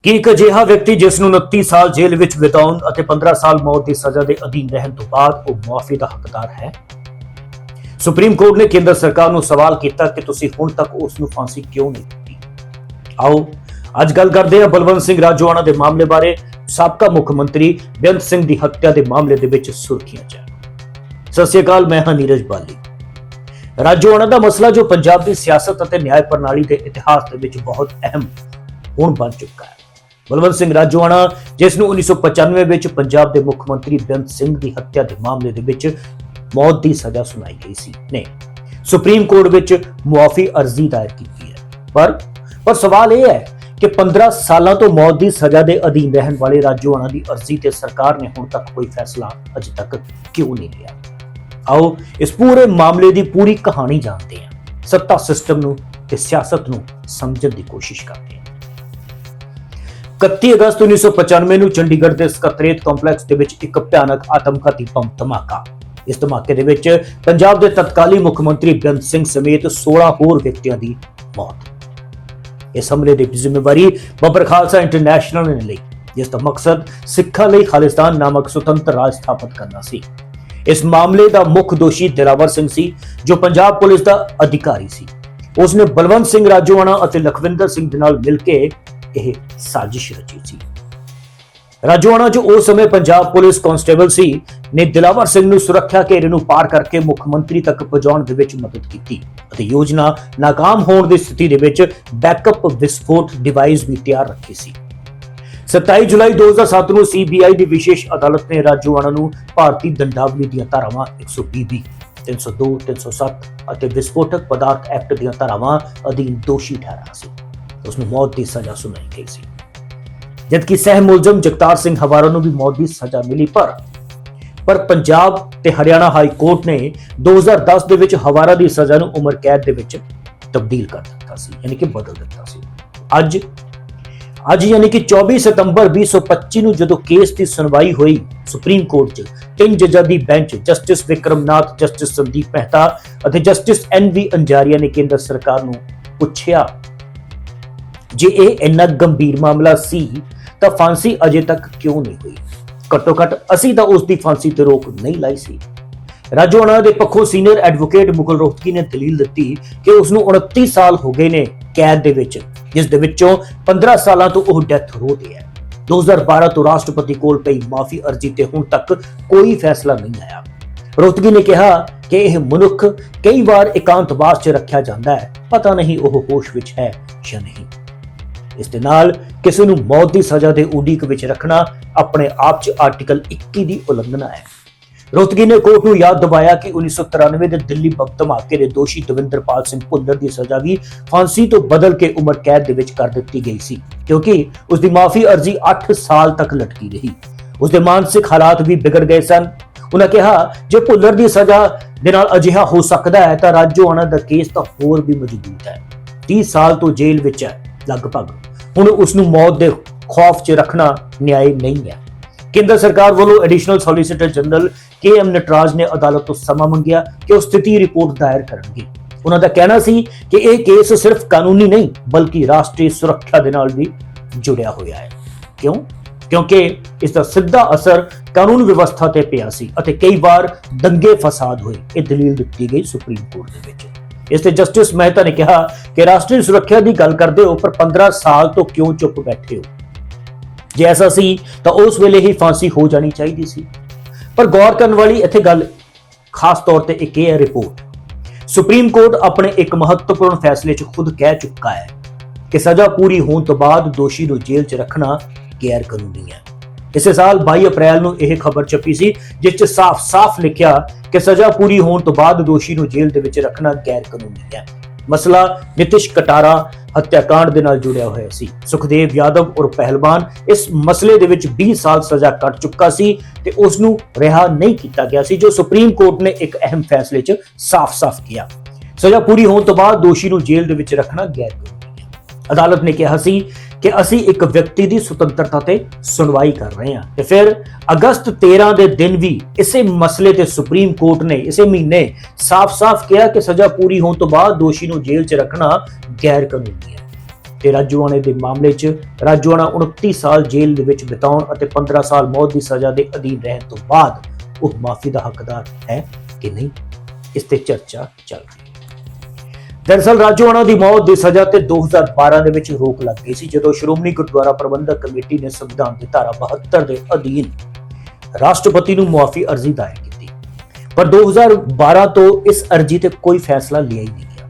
ਕਿ ਇੱਕ ਅਜਿਹਾ ਵਿਅਕਤੀ ਜਿਸ ਨੂੰ 29 ਸਾਲ ਜੇਲ੍ਹ ਵਿੱਚ ਬਿਤਾਉਣ ਅਤੇ 15 ਸਾਲ ਮੌਤ ਦੀ ਸਜ਼ਾ ਦੇ ਅਧੀਨ ਰਹਿਣ ਤੋਂ ਬਾਅਦ ਉਹ ਮੁਆਫੀ ਦਾ ਹੱਕਦਾਰ ਹੈ। ਸੁਪਰੀਮ ਕੋਰਟ ਨੇ ਕੇਂਦਰ ਸਰਕਾਰ ਨੂੰ ਸਵਾਲ ਕੀਤਾ ਕਿ ਤੁਸੀਂ ਹੁਣ ਤੱਕ ਉਸ ਨੂੰ ਫਾਂਸੀ ਕਿਉਂ ਨਹੀਂ ਦਿੱਤੀ। ਆਓ ਅੱਜ ਗੱਲ ਕਰਦੇ ਹਾਂ ਬਲਵੰਤ ਸਿੰਘ ਰਾਜੋਆਣਾ ਦੇ ਮਾਮਲੇ ਬਾਰੇ। ਸਾਬਕਾ ਮੁੱਖ ਮੰਤਰੀ ਬੇਅੰਤ ਸਿੰਘ ਦੀ ਹੱਤਿਆ ਦੇ ਮਾਮਲੇ ਦੇ ਵਿੱਚ ਸੁਰਖੀਆਂ 'ਚ। ਸਤਿ ਸ਼੍ਰੀ ਅਕਾਲ, ਮੈਂ ਹਾਂ ਨੀਰਜ ਬਾਲੀ। ਰਾਜੋਆਣਾ ਦਾ ਮਸਲਾ ਜੋ ਪੰਜਾਬ ਦੀ ਸਿਆਸਤ ਅਤੇ ਨਿਆਂ ਪ੍ਰਣਾਲੀ ਦੇ ਇਤਿਹਾਸ ਦੇ ਵਿੱਚ ਬਹੁਤ ਅਹਿਮ ਹੁਣ ਬਣ ਚੁੱਕਾ ਹੈ। ਬਲਵੰਤ ਸਿੰਘ ਰਾਜੋਆਣਾ, ਜਿਸ ਨੂੰ 1995 ਵਿੱਚ ਪੰਜਾਬ ਦੇ ਮੁੱਖ ਮੰਤਰੀ ਬੇਅੰਤ ਸਿੰਘ ਦੀ ਹੱਤਿਆ ਦੇ ਮਾਮਲੇ ਦੇ ਵਿੱਚ ਮੌਤ ਦੀ ਸਜ਼ਾ ਸੁਣਾਈ ਗਈ ਸੀ, ਨੇ ਸੁਪਰੀਮ ਕੋਰਟ ਵਿੱਚ ਮੁਆਫੀ ਅਰਜ਼ੀ ਦਾਇਰ ਕੀਤੀ ਹੈ। ਪਰ ਸਵਾਲ ਇਹ ਹੈ ਕਿ 15 ਸਾਲਾਂ ਤੋਂ ਮੌਤ ਦੀ ਸਜ਼ਾ ਦੇ ਅਧੀਨ ਰਹਿਣ ਵਾਲੇ ਰਾਜੋਆਣਾ ਦੀ ਅਰਜ਼ੀ ਤੇ ਸਰਕਾਰ ਨੇ ਹੁਣ ਤੱਕ ਕੋਈ ਫੈਸਲਾ ਅਜੇ ਤੱਕ ਕਿਉਂ ਨਹੀਂ ਲਿਆ। ਆਓ ਇਸ ਪੂਰੇ ਮਾਮਲੇ ਦੀ ਪੂਰੀ ਕਹਾਣੀ ਜਾਣਦੇ ਹਾਂ, ਸੱਤਾ ਸਿਸਟਮ ਨੂੰ ਤੇ ਸਿਆਸਤ ਨੂੰ ਸਮਝਣ ਦੀ ਕੋਸ਼ਿਸ਼ ਕਰਦੇ ਹਾਂ। 31 ਅਗਸਤ 1995 ਨੂੰ ਚੰਡੀਗੜ੍ਹ ਦੇ ਸਕੱਤਰੇਤ ਕੰਪਲੈਕਸ ਦੇ ਵਿੱਚ ਇੱਕ ਭਿਆਨਕ ਆਤਮਘਾਤੀ ਬੰਬ ਧਮਾਕਾ। ਇਸ ਧਮਾਕੇ ਦੇ ਵਿੱਚ ਪੰਜਾਬ ਦੇ ਤਤਕਾਲੀ ਮੁੱਖ ਮੰਤਰੀ ਬੇਅੰਤ ਸਿੰਘ ਸਮੇਤ 16 ਹੋਰ ਵਿਅਕਤੀਆਂ ਦੀ ਮੌਤ। ਇਸ ਹਮਲੇ ਦੀ ਜ਼ਿੰਮੇਵਾਰੀ ਬੱਬਰ ਖਾਲਸਾ ਇੰਟਰਨੈਸ਼ਨਲ ਨੇ ਲਈ, ਜਿਸ ਦਾ ਮਕਸਦ ਸਿੱਖਾਂ ਲਈ ਖਾਲਿਸਤਾਨ ਨਾਮਕ ਸੁਤੰਤਰ ਰਾਜ ਸਥਾਪਿਤ ਕਰਨਾ ਸੀ। ਇਸ ਮਾਮਲੇ ਦਾ ਮੁੱਖ ਦੋਸ਼ੀ ਦਿਲਾਵਰ ਸਿੰਘ ਸੀ, ਜੋ ਪੰਜਾਬ ਪੁਲਿਸ ਦਾ ਅਧਿਕਾਰੀ ਸੀ। ਉਸਨੇ ਬਲਵੰਤ ਸਿੰਘ ਰਾਜੋਆਣਾ ਅਤੇ ਲਖਵਿੰਦਰ ਸਿੰਘ ਦੇ ਨਾਲ ਮਿਲ ਕੇ ਇਹ ਸਾਜ਼ਿਸ਼ ਰਚੀ ਸੀ। ਰਾਜੋਆਣਾ, ਜੋ ਉਸ ਸਮੇਂ ਪੰਜਾਬ ਪੁਲਿਸ ਕਾਂਸਟੇਬਲ ਸੀ, ਨੇ ਦਿਲਾਵਰ ਸਿੰਘ ਨੂੰ ਸੁਰੱਖਿਆ ਘੇਰੇ ਨੂੰ ਪਾਰ ਕਰਕੇ ਮੁੱਖ ਮੰਤਰੀ ਤੱਕ ਪਹੁੰਚਾਉਣ ਦੇ ਵਿੱਚ ਮਦਦ ਕੀਤੀ ਅਤੇ ਯੋਜਨਾ ਨਾਕਾਮ ਹੋਣ ਦੀ ਸਥਿਤੀ ਦੇ ਵਿੱਚ ਬੈਕਅਪ ਵਿਸਫੋਟ ਡਿਵਾਈਸ ਵੀ ਤਿਆਰ ਰੱਖੀ ਸੀ। 27 ਜੁਲਾਈ 2007 ਨੂੰ ਸੀਬੀਆਈ ਦੀ ਵਿਸ਼ੇਸ਼ ਅਦਾਲਤ ਨੇ ਰਾਜੋਆਣਾ ਨੂੰ ਭਾਰਤੀ ਦੰਡਾਵਲੀ ਦੀਆਂ ਧਾਰਾਵਾਂ 120, 302, 307 ਅਤੇ ਵਿਸਫੋਟਕ ਪਦਾਰਥ ਐਕਟ ਦੀਆਂ ਧਾਰਾਵਾਂ ਅਧੀਨ ਦੋਸ਼ੀ ਠਹਿਰਾਇਆ ਸੀ। ਉਸ ਨੂੰ ਮੌਤ ਦੀ ਸਜ਼ਾ ਸੁਣਾਈ ਗਈ ਸੀ, ਜਦਕਿ ਸਹਿ ਮੁਲਜ਼ਮ ਜਗਤਾਰ ਸਿੰਘ ਹਵਾਰਾ ਨੂੰ ਵੀ ਮੌਤ ਦੀ ਸਜ਼ਾ ਮਿਲੀ। ਪਰ ਪੰਜਾਬ ਤੇ ਹਰਿਆਣਾ ਹਾਈ ਕੋਰਟ ਨੇ 2010 ਦੇ ਵਿੱਚ ਹਵਾਰਾ ਦੀ ਸਜ਼ਾ ਨੂੰ ਉਮਰ ਕੈਦ ਦੇ ਵਿੱਚ ਤਬਦੀਲ ਕਰ ਦਿੱਤਾ ਸੀ, ਯਾਨੀ ਕਿ ਬਦਲ ਦਿੱਤਾ ਸੀ। ਅੱਜ ਯਾਨੀ ਕਿ 24 ਸਤੰਬਰ 2025 ਨੂੰ ਜਦੋਂ ਕੇਸ ਦੀ ਸੁਣਵਾਈ ਹੋਈ ਸੁਪਰੀਮ ਕੋਰਟ 'ਚ, 3 ਜੱਜਾਂ ਦੀ bench justice Vikramnath, justice Sandeep Mehta ਅਤੇ ਜਸਟਿਸ NV ਅੰਜਾਰੀਆ ਨੇ ਕੇਂਦਰ ਸਰਕਾਰ ਨੂੰ ਪੁੱਛਿਆ, ਜੇ ਇਹ ਇੰਨਾ ਗੰਭੀਰ ਮਾਮਲਾ ਸੀ ਤਾਂ ਫਾਂਸੀ ਅਜੇ ਤੱਕ ਕਿਉਂ ਨਹੀਂ ਹੋਈ? ਘੱਟੋ ਘੱਟ ਅਸੀਂ ਤਾਂ ਉਸ ਦੀ ਫਾਂਸੀ ਤੇ ਰੋਕ ਨਹੀਂ ਲਾਈ ਸੀ। ਰਾਜੋਆਣਾ ਦੇ ਪੱਖੋਂ ਸੀਨੀਅਰ ਐਡਵੋਕੇਟ ਮੁਕਲ ਰੋਹਤਗੀ ਨੇ ਦਲੀਲ ਦਿੱਤੀ ਕਿ ਉਸ ਨੂੰ 29 ਸਾਲ ਹੋ ਗਏ ਨੇ ਕੈਦ ਦੇ ਵਿੱਚ, ਜਿਸ ਦੇ ਵਿੱਚੋਂ 15 ਸਾਲਾਂ ਤੋਂ ਉਹ ਡੈਥ ਰੋ ਤੇ ਹੈ। 2012 ਤੋਂ ਰਾਸ਼ਟਰਪਤੀ ਕੋਲ ਪਈ ਮਾਫੀ ਅਰਜ਼ੀ ਤੇ ਹੁਣ ਤੱਕ ਕੋਈ ਫੈਸਲਾ ਨਹੀਂ ਆਇਆ। ਰੋਹਤਗੀ ਨੇ ਕਿਹਾ ਕਿ ਇਹ ਮਨੁੱਖ ਕਈ ਵਾਰ ਇਕਾਂਤਵਾਸ 'ਚ ਰੱਖਿਆ ਜਾਂਦਾ ਹੈ, ਪਤਾ ਨਹੀਂ ਉਹ ਹੋਸ਼ ਵਿੱਚ ਹੈ ਜਾਂ ਨਹੀਂ। ਇਸ ਦੇ ਨਾਲ ਕਿਸੇ ਨੂੰ ਮੌਤ ਦੀ ਸਜ਼ਾ ਦੇ ਉਡੀਕ ਵਿੱਚ ਰੱਖਣਾ ਆਪਣੇ ਆਪ 'ਚ ਆਰਟੀਕਲ 21 ਦੀ ਉਲੰਘਣਾ ਹੈ। ਰੋਹਤਗੀ ਨੇ ਕੋਰਟ ਨੂੰ ਯਾਦ ਦਿਵਾਇਆ ਕਿ 1993 ਦੇ ਦਿੱਲੀ ਬੰਬ ਧਮਾਕੇ ਦੇ ਦੋਸ਼ੀ ਦਵਿੰਦਰਪਾਲ ਸਿੰਘ ਭੁੱਲਰ ਦੀ ਸਜ਼ਾ ਵੀ ਫਾਂਸੀ ਤੋਂ ਬਦਲ ਕੇ ਉਮਰ ਕੈਦ ਦੇ ਵਿੱਚ ਕਰ ਦਿੱਤੀ ਗਈ ਸੀ, ਕਿਉਂਕਿ ਉਸ ਦੀ ਮਾਫੀ ਅਰਜ਼ੀ 8 ਸਾਲ ਤੱਕ ਲਟਕੀ ਰਹੀ। ਉਸ ਦੇ ਮਾਨਸਿਕ ਹਾਲਾਤ ਵੀ ਵਿਗੜ ਗਏ ਸਨ। ਉਹਨਾਂ ਕਿਹਾ, ਜੇ ਭੁੱਲਰ ਦੀ ਸਜ਼ਾ ਦੇ ਨਾਲ ਅਜਿਹਾ ਹੋ ਸਕਦਾ ਹੈ ਤਾਂ ਰਾਜੋਆਣਾ ਦਾ ਕੇਸ ਤਾਂ ਹੋਰ ਵੀ ਮਜ਼ਬੂਤ ਹੈ। 30 ਸਾਲ ਤੋਂ ਜੇਲ੍ਹ ਵਿੱਚ ਹੈ ਲਗਭਗ। ਹੁਣ ਉਸ ਨੂੰ ਮੌਤ ਦੇ ਖੌਫ 'ਚ ਰੱਖਣਾ ਨਿਆਂ ਨਹੀਂ ਹੈ। ਕੇਂਦਰ ਸਰਕਾਰ ਵੱਲੋਂ additional solicitor general KM Nataraj ਨੇ ਅਦਾਲਤ ਤੋਂ ਸਮਾਂ ਮੰਗਿਆ ਕਿ ਉਹ ਸਥਿਤੀ ਰਿਪੋਰਟ ਦਾਇਰ ਕਰਨਗੇ। ਉਹਨਾਂ ਦਾ ਕਹਿਣਾ ਸੀ ਕਿ ਇਹ ਕੇਸ ਸਿਰਫ ਕਾਨੂੰਨੀ ਨਹੀਂ ਬਲਕਿ ਰਾਸ਼ਟਰੀ ਸੁਰੱਖਿਆ ਦੇ ਨਾਲ ਵੀ ਜੁੜਿਆ ਹੋਇਆ ਹੈ। ਕਿਉਂਕਿ ਇਸ ਦਾ ਸਿੱਧਾ ਅਸਰ ਕਾਨੂੰਨ ਵਿਵਸਥਾ ਤੇ ਪਿਆ ਸੀ ਅਤੇ ਕਈ ਵਾਰ ਦੰਗੇ ਫਸਾਦ ਹੋਏ। ਇਹ ਦਲੀਲ ਦਿੱਤੀ ਗਈ ਸੁਪਰੀਮ ਕੋਰਟ ਦੇ ਵਿੱਚ। ਇਸ ਤੇ ਜਸਟਿਸ ਮਹਿਤਾ ਨੇ ਕਿਹਾ ਕਿ ਰਾਸ਼ਟਰੀ ਸੁਰੱਖਿਆ ਦੀ ਗੱਲ ਕਰਦੇ ਹੋ, ਪਰ 15 ਸਾਲ ਤੋਂ ਕਿਉਂ ਚੁੱਪ ਬੈਠੇ ਹੋ? ਜੇ ਐਸਾ ਸੀ ਤਾਂ ਉਸ ਵੇਲੇ ਹੀ ਫਾਂਸੀ ਹੋ ਜਾਣੀ ਚਾਹੀਦੀ ਸੀ। ਪਰ ਗੌਰ ਕਰਨ ਵਾਲੀ ਇੱਥੇ ਗੱਲ ਖਾਸ ਤੌਰ ਤੇ ਇੱਕ ਇਹ ਹੈ, ਰਿਪੋਰਟ ਸੁਪਰੀਮ ਕੋਰਟ ਆਪਣੇ ਇੱਕ ਮਹੱਤਵਪੂਰਨ ਫੈਸਲੇ 'ਚ ਖੁਦ ਕਹਿ ਚੁੱਕਾ ਹੈ ਕਿ ਸਜ਼ਾ ਪੂਰੀ ਹੋਣ ਤੋਂ ਬਾਅਦ ਦੋਸ਼ੀ ਨੂੰ ਜੇਲ੍ਹ 'ਚ ਰੱਖਣਾ ਗੈਰ ਕਾਨੂੰਨੀ ਹੈ। ਇਸੇ ਸਾਲ 22 ਅਪ੍ਰੈਲ ਨੂੰ ਇਹ ਖਬਰ ਛਪੀ ਸੀ, ਜਿਸ 'ਚ ਸਾਫ਼-ਸਾਫ਼ ਲਿਖਿਆ ਕਿ ਸਜ਼ਾ ਪੂਰੀ ਹੋਣ ਤੋਂ ਬਾਅਦ ਦੋਸ਼ੀ ਨੂੰ ਜੇਲ੍ਹ ਦੇ ਵਿੱਚ ਰੱਖਣਾ ਗੈਰ ਕਾਨੂੰਨੀ ਹੈ। ਮਸਲਾ ਨਿਤਿਸ਼ ਕਟਾਰਾ ਹੱਤਿਆਕਾਂਡ ਦੇ ਨਾਲ ਜੁੜਿਆ ਹੋਇਆ ਸੀ। ਸੁਖਦੇਵ ਯਾਦਵ ਔਰ ਪਹਿਲਵਾਨ ਇਸ ਮਸਲੇ ਦੇ ਵਿੱਚ 20 ਸਾਲ ਸਜ਼ਾ ਕੱਟ ਚੁੱਕਾ ਸੀ ਤੇ ਉਸ ਨੂੰ ਰਿਹਾ ਨਹੀਂ ਕੀਤਾ ਗਿਆ ਸੀ, ਜੋ ਸੁਪਰੀਮ ਕੋਰਟ ਨੇ ਇੱਕ ਅਹਿਮ ਫੈਸਲੇ 'ਚ ਸਾਫ਼-ਸਾਫ਼ ਕਿਹਾ। ਸਜ਼ਾ ਪੂਰੀ ਹੋਣ ਤੋਂ ਬਾਅਦ ਦੋਸ਼ੀ ਨੂੰ ਜੇਲ੍ਹ ਦੇ ਵਿੱਚ ਰੱਖਣਾ ਗੈਰ ਕਾਨੂੰਨੀ ਹੈ। ਅਦਾਲਤ ਨੇ ਕਿਹਾ ਸੀ ਕਿ ਅਸੀਂ ਇੱਕ ਵਿਅਕਤੀ ਦੀ ਸੁਤੰਤਰਤਾ ਤੇ ਸੁਣਵਾਈ ਕਰ ਰਹੇ ਹਾਂ ਤੇ ਫਿਰ ਅਗਸਤ 13 ਦੇ ਦਿਨ ਵੀ ਇਸੇ ਮਸਲੇ ਤੇ ਸੁਪਰੀਮ ਕੋਰਟ ਨੇ ਇਸੇ ਮਹੀਨੇ ਸਾਫ਼-ਸਾਫ਼ ਕਿਹਾ ਕਿ ਸਜ਼ਾ ਪੂਰੀ ਹੋਣ ਤੋਂ ਬਾਅਦ ਦੋਸ਼ੀ ਨੂੰ ਜੇਲ੍ਹ 'ਚ ਰੱਖਣਾ ਗੈਰ ਕਾਨੂੰਨੀ ਹੈ। ਤੇ ਰਾਜੂਆਣਾ ਦੇ ਮਾਮਲੇ 'ਚ ਰਾਜੂਆਣਾ 29 ਸਾਲ ਜੇਲ੍ਹ ਦੇ ਵਿੱਚ ਬਿਤਾਉਣ ਅਤੇ 15 ਸਾਲ ਮੌਤ ਦੀ ਸਜ਼ਾ ਦੇ ਅਧੀਨ ਰਹਿਣ ਤੋਂ ਬਾਅਦ ਉਹ ਮਾਫੀ ਦਾ ਹੱਕਦਾਰ ਹੈ ਕਿ ਨਹੀਂ, ਇਸ ਤੇ ਚਰਚਾ ਚੱਲ ਰਹੀ ਹੈ। ਦਰਅਸਲ ਰਾਜੂਆਣਾ ਦੀ ਮੌਤ ਦੀ ਸਜ਼ਾ ਤੇ 2012 ਦੇ ਵਿੱਚ ਰੋਕ ਲੱਗ ਗਈ ਸੀ, ਜਦੋਂ ਸ਼੍ਰੋਮਣੀ ਗੁਰਦੁਆਰਾ ਪ੍ਰਬੰਧਕ ਕਮੇਟੀ ਨੇ ਸੰਵਿਧਾਨ ਦੀ ਧਾਰਾ 72 ਦੇ ਅਧੀਨ ਰਾਸ਼ਟਰਪਤੀ ਨੂੰ ਮੁਆਫੀ ਅਰਜ਼ੀ ਦਾਇਰ ਕੀਤੀ। ਪਰ 2012 ਤੋਂ ਇਸ ਅਰਜ਼ੀ ਤੇ ਕੋਈ ਫੈਸਲਾ ਲਿਆ ਹੀ ਨਹੀਂ ਗਿਆ।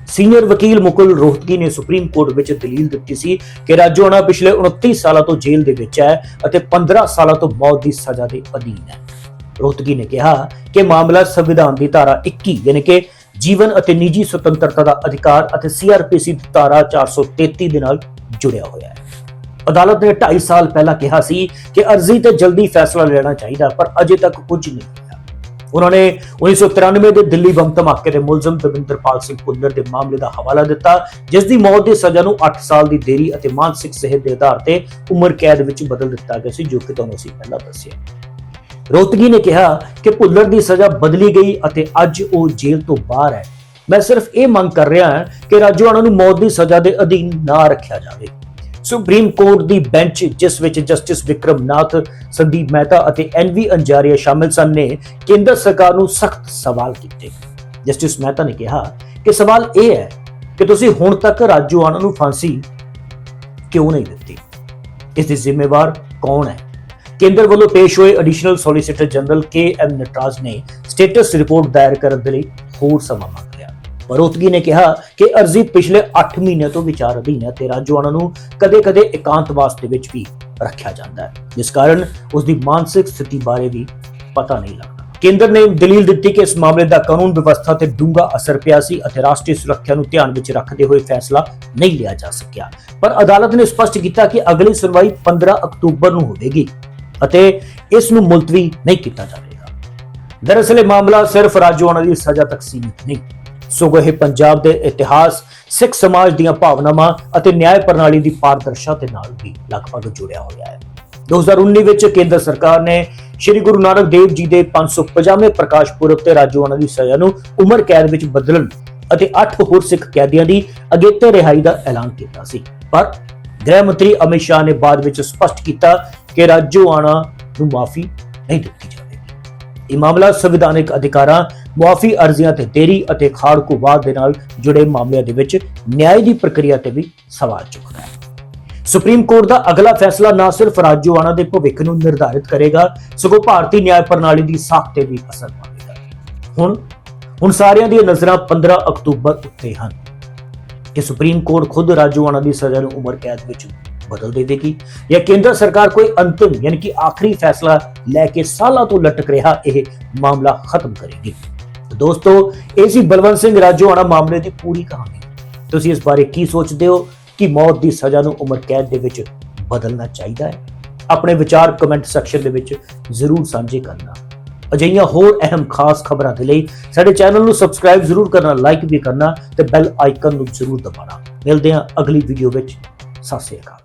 ਸੀਨੀਅਰ ਵਕੀਲ ਮੁਕੁਲ ਰੋਹਤਗੀ ਨੇ ਸੁਪਰੀਮ ਕੋਰਟ ਵਿੱਚ ਦਲੀਲ ਦਿੱਤੀ ਸੀ ਕਿ ਰਾਜੂਆਣਾ ਪਿਛਲੇ 29 ਸਾਲਾਂ ਤੋਂ ਜੇਲ੍ਹ ਦੇ ਵਿੱਚ ਹੈ ਅਤੇ 15 ਸਾਲਾਂ ਤੋਂ ਮੌਤ ਦੀ ਸਜ਼ਾ ਦੇ ਅਧੀਨ ਹੈ। ਰੋਹਤਗੀ ਨੇ ਕਿਹਾ ਕਿ ਮਾਮਲਾ ਸੰਵਿਧਾਨ ਦੀ ਧਾਰਾ 21 ਯਾਨੀ ਕਿ ਜੀਵਨ ਅਤੇ ਨਿੱਜੀ ਸੁਤੰਤਰਤਾ ਦਾ ਅਧਿਕਾਰ ਅਤੇ ਸੀਆਰਪੀਸੀ ਦੀ ਧਾਰਾ 433 ਦੇ ਨਾਲ ਜੁੜਿਆ ਹੋਇਆ ਹੈ। ਅਦਾਲਤ ਨੇ 2.5 ਸਾਲ ਪਹਿਲਾਂ ਕਿਹਾ ਸੀ ਕਿ ਅਰਜ਼ੀ ਤੇ ਜਲਦੀ ਫੈਸਲਾ ਲੈਣਾ ਚਾਹੀਦਾ, ਪਰ ਅਜੇ ਤੱਕ ਕੁਝ ਨਹੀਂ ਹੋਇਆ। ਉਹਨਾਂ ਨੇ 1993 ਦੇ ਦਿੱਲੀ ਬੰਬ ਧਮਾਕੇ ਦੇ ਮੁਲਜ਼ਮ ਦਵਿੰਦਰਪਾਲ ਸਿੰਘ ਭੁੱਲਰ ਦੇ ਮਾਮਲੇ ਦਾ ਹਵਾਲਾ ਦਿੱਤਾ, ਜਿਸ ਦੀ ਮੌਤ ਦੀ ਸਜ਼ਾ ਨੂੰ 8 ਸਾਲ ਦੀ ਦੇਰੀ ਅਤੇ ਮਾਨਸਿਕ ਸਿਹਤ ਦੇ ਆਧਾਰ ਤੇ ਉਮਰ ਕੈਦ ਵਿੱਚ ਬਦਲ ਦਿੱਤਾ ਗਿਆ ਸੀ, ਜੋ ਕਿ ਤੁਹਾਨੂੰ ਅਸੀਂ ਪਹਿਲਾਂ ਦੱਸਿਆ। ਰੋਹਤਗੀ ਨੇ ਕਿਹਾ ਕਿ ਭੁੱਲਰ ਦੀ ਸਜ਼ਾ ਬਦਲੀ ਗਈ ਅਤੇ ਅੱਜ ਉਹ ਜੇਲ੍ਹ ਤੋਂ ਬਾਹਰ ਹੈ। ਮੈਂ ਸਿਰਫ ਇਹ ਮੰਗ ਕਰ ਰਿਹਾ ਹਾਂ ਕਿ ਰਾਜੂਆਣਾ ਨੂੰ ਮੌਤ ਦੀ ਸਜ਼ਾ ਦੇ ਅਧੀਨ ਨਾ ਰੱਖਿਆ ਜਾਵੇ। ਸੁਪਰੀਮ ਕੋਰਟ ਦੀ ਬੈਂਚ, ਜਿਸ ਵਿੱਚ ਜਸਟਿਸ ਵਿਕਰਮ ਨਾਥ, ਸੰਦੀਪ ਮਹਿਤਾ ਅਤੇ ਐਨਵੀ ਅੰਜਾਰੀਆ ਸ਼ਾਮਿਲ ਸਨ, ਨੇ ਕੇਂਦਰ ਸਰਕਾਰ ਨੂੰ ਸਖਤ ਸਵਾਲ ਕੀਤੇ। ਜਸਟਿਸ ਮਹਿਤਾ ਨੇ ਕਿਹਾ ਕਿ ਸਵਾਲ ਇਹ ਹੈ ਕਿ ਤੁਸੀਂ ਹੁਣ ਤੱਕ ਰਾਜੂਆਣਾ ਨੂੰ ਫਾਂਸੀ ਕਿਉਂ ਨਹੀਂ ਦਿੱਤੀ, ਇਸ ਦੀ ਜ਼ਿੰਮੇਵਾਰ ਕੌਣ ਹੈ। ਕੇਂਦਰ ਵੱਲੋਂ ਪੇਸ਼ ਹੋਏ ਐਡੀਸ਼ਨਲ ਸੋਲਿਸਿਟਰ ਜਨਰਲ ਕੇ.ਐਮ. ਨਟਰਾਜ ਨੇ ਸਟੇਟਸ ਰਿਪੋਰਟ ਦਾਇਰ ਕਰਨ ਦੇ ਲਈ ਹੋਰ ਸਮਾਂ ਮੰਗ ਲਿਆ। ਪਰ ਰੋਹਤਗੀ ਨੇ ਕਿਹਾ ਕਿ ਅਰਜ਼ੀ ਪਿਛਲੇ 8 ਮਹੀਨਿਆਂ ਤੋਂ ਵਿਚਾਰ ਅਧੀਨ ਹੈ ਤੇ ਰਾਜੂਆਣਾ ਨੂੰ ਕਦੇ-ਕਦੇ ਇਕਾਂਤਵਾਸ ਦੇ ਵਿੱਚ ਵੀ ਰੱਖਿਆ ਜਾਂਦਾ ਹੈ, ਜਿਸ ਕਾਰਨ ਉਸ ਦੀ ਮਾਨਸਿਕ ਸਥਿਤੀ ਬਾਰੇ ਵੀ ਪਤਾ ਨਹੀਂ ਲੱਗਦਾ। ਕੇਂਦਰ ਨੇ ਦਲੀਲ ਦਿੱਤੀ ਕਿ ਇਸ ਮਾਮਲੇ ਦਾ ਕਾਨੂੰਨ ਵਿਵਸਥਾ ਤੇ ਡੂੰਘਾ ਅਸਰ ਪਿਆ ਸੀ ਅਤੇ ਰਾਸ਼ਟਰੀ ਸੁਰੱਖਿਆ ਨੂੰ ਧਿਆਨ ਵਿੱਚ ਰੱਖਦੇ ਹੋਏ ਫੈਸਲਾ ਨਹੀਂ ਲਿਆ ਜਾ ਸਕਿਆ। ਪਰ ਅਦਾਲਤ ਨੇ ਸਪਸ਼ਟ ਕੀਤਾ ਕਿ ਅਗਲੀ ਸੁਣਵਾਈ 15 ਅਕਤੂਬਰ ਨੂੰ ਹੋਵੇਗੀ ਅਤੇ ਇਸ ਨੂੰ ਮੁਲਤਵੀ ਨਹੀਂ ਕੀਤਾ ਜਾਵੇਗਾ। ਦਰਅਸਲ ਇਹ ਮਾਮਲਾ ਸਿਰਫ ਰਾਜੂਆਣਾ ਦੀ ਸਜ਼ਾ ਤੱਕ ਸੀਮਿਤ ਨਹੀਂ, ਸਗੋਂ ਇਹ ਪੰਜਾਬ ਦੇ ਇਤਿਹਾਸ, ਸਿੱਖ ਸਮਾਜ ਦੀਆਂ ਭਾਵਨਾਵਾਂ ਅਤੇ ਨਿਆਂ ਪ੍ਰਣਾਲੀ ਦੀ ਪਾਰਦਰਸ਼ਤਾ ਦੇ ਨਾਲ ਵੀ ਲਗਭਗ ਜੁੜਿਆ ਹੋਇਆ ਹੈ। 2019 ਵਿੱਚ ਕੇਂਦਰ ਸਰਕਾਰ ਨੇ ਸ਼੍ਰੀ ਗੁਰੂ ਨਾਨਕ ਦੇਵ ਜੀ ਦੇ 550ਵੇਂ ਪ੍ਰਕਾਸ਼ ਪੁਰਬ ਤੇ ਰਾਜੂਆਣਾ ਦੀ ਸਜ਼ਾ ਨੂੰ ਉਮਰ ਕੈਦ ਵਿੱਚ ਬਦਲਣ ਅਤੇ 8 ਹੋਰ ਸਿੱਖ ਕੈਦੀਆਂ ਦੀ ਅਗੇਤੇ ਰਿਹਾਈ ਦਾ ਐਲਾਨ ਕੀਤਾ ਸੀ। ਪਰ ਗ੍ਰਹਿ ਮੰਤਰੀ ਅਮਿਤ ਸ਼ਾਹ ਨੇ ਬਾਅਦ ਵਿੱਚ ਸਪਸ਼ਟ ਕੀਤਾ ਕਿ ਰਾਜੂਆਣਾ ਨੂੰ ਮਾਫੀ ਨਹੀਂ ਦਿੱਤੀ ਜਾਵੇਗੀ। ਇਹ ਮਾਮਲਾ ਸੰਵਿਧਾਨਿਕ ਅਧਿਕਾਰਾਂ, ਮੁਆਫੀ ਅਰਜ਼ੀਆਂ ਤੇ ਦੇਰੀ ਅਤੇ ਖਾੜਕੂਵਾਦ ਦੇ ਨਾਲ ਜੁੜੇ ਮਾਮਲਿਆਂ ਦੇ ਵਿੱਚ ਨਿਆਂ ਦੀ ਪ੍ਰਕਿਰਿਆ ਤੇ ਵੀ ਸਵਾਲ ਚੁੱਕਦਾ ਹੈ। ਸੁਪਰੀਮ ਕੋਰਟ ਦਾ ਅਗਲਾ ਫੈਸਲਾ ਨਾ ਸਿਰਫ ਰਾਜੂਆਣਾ ਦੇ ਭਵਿੱਖ ਨੂੰ ਨਿਰਧਾਰਿਤ ਕਰੇਗਾ, ਸਗੋਂ ਭਾਰਤੀ ਨਿਆਂ ਪ੍ਰਣਾਲੀ ਦੀ ਸਾਖ ਤੇ ਵੀ ਅਸਰ ਪਾਵੇਗਾ। ਹੁਣ ਸਾਰਿਆਂ ਦੀਆਂ ਨਜ਼ਰਾਂ 15 ਅਕਤੂਬਰ ਉੱਤੇ ਹਨ ਕਿ ਸੁਪਰੀਮ ਕੋਰਟ ਖੁਦ ਰਾਜੂਆਣਾ ਦੀ ਸਜ਼ਾ ਨੂੰ ਉਮਰ ਕੈਦ ਵਿੱਚ ਬਦਲ ਦੇਵੇਗੀ ਜਾਂ ਕੇਂਦਰ ਸਰਕਾਰ ਕੋਈ ਅੰਤਿਮ ਯਾਨੀ ਕਿ ਆਖਰੀ ਫੈਸਲਾ ਲੈ ਕੇ ਸਾਲਾਂ ਤੋਂ ਲਟਕ ਰਿਹਾ ਇਹ ਮਾਮਲਾ ਖਤਮ ਕਰੇਗੀ। ਦੋਸਤੋ, ਇਹ ਸੀ ਬਲਵੰਤ ਸਿੰਘ ਰਾਜੂਆਣਾ ਮਾਮਲੇ ਦੀ ਪੂਰੀ ਕਹਾਣੀ। ਤੁਸੀਂ ਇਸ ਬਾਰੇ ਕੀ ਸੋਚਦੇ ਹੋ ਕਿ ਮੌਤ ਦੀ ਸਜ਼ਾ ਨੂੰ ਉਮਰ ਕੈਦ ਦੇ ਵਿੱਚ ਬਦਲਣਾ ਚਾਹੀਦਾ ਹੈ? ਆਪਣੇ ਵਿਚਾਰ ਕਮੈਂਟ ਸੈਕਸ਼ਨ ਦੇ ਵਿੱਚ ਜ਼ਰੂਰ ਸਾਂਝੇ ਕਰਨਾ। ਅਜਿਹੀਆਂ ਹੋਰ ਅਹਿਮ ਖਾਸ ਖਬਰਾਂ ਦੇ ਲਈ ਸਾਡੇ ਚੈਨਲ ਨੂੰ ਸਬਸਕ੍ਰਾਈਬ ਜ਼ਰੂਰ ਕਰਨਾ, ਲਾਈਕ ਵੀ ਕਰਨਾ ਤੇ ਬੈਲ ਆਈਕਨ ਨੂੰ ਜ਼ਰੂਰ ਦਬਾਉਣਾ। ਮਿਲਦੇ ਹਾਂ ਅਗਲੀ ਵੀਡੀਓ ਵਿੱਚ। ਸਤਿ ਸ਼੍ਰੀ ਅਕਾਲ।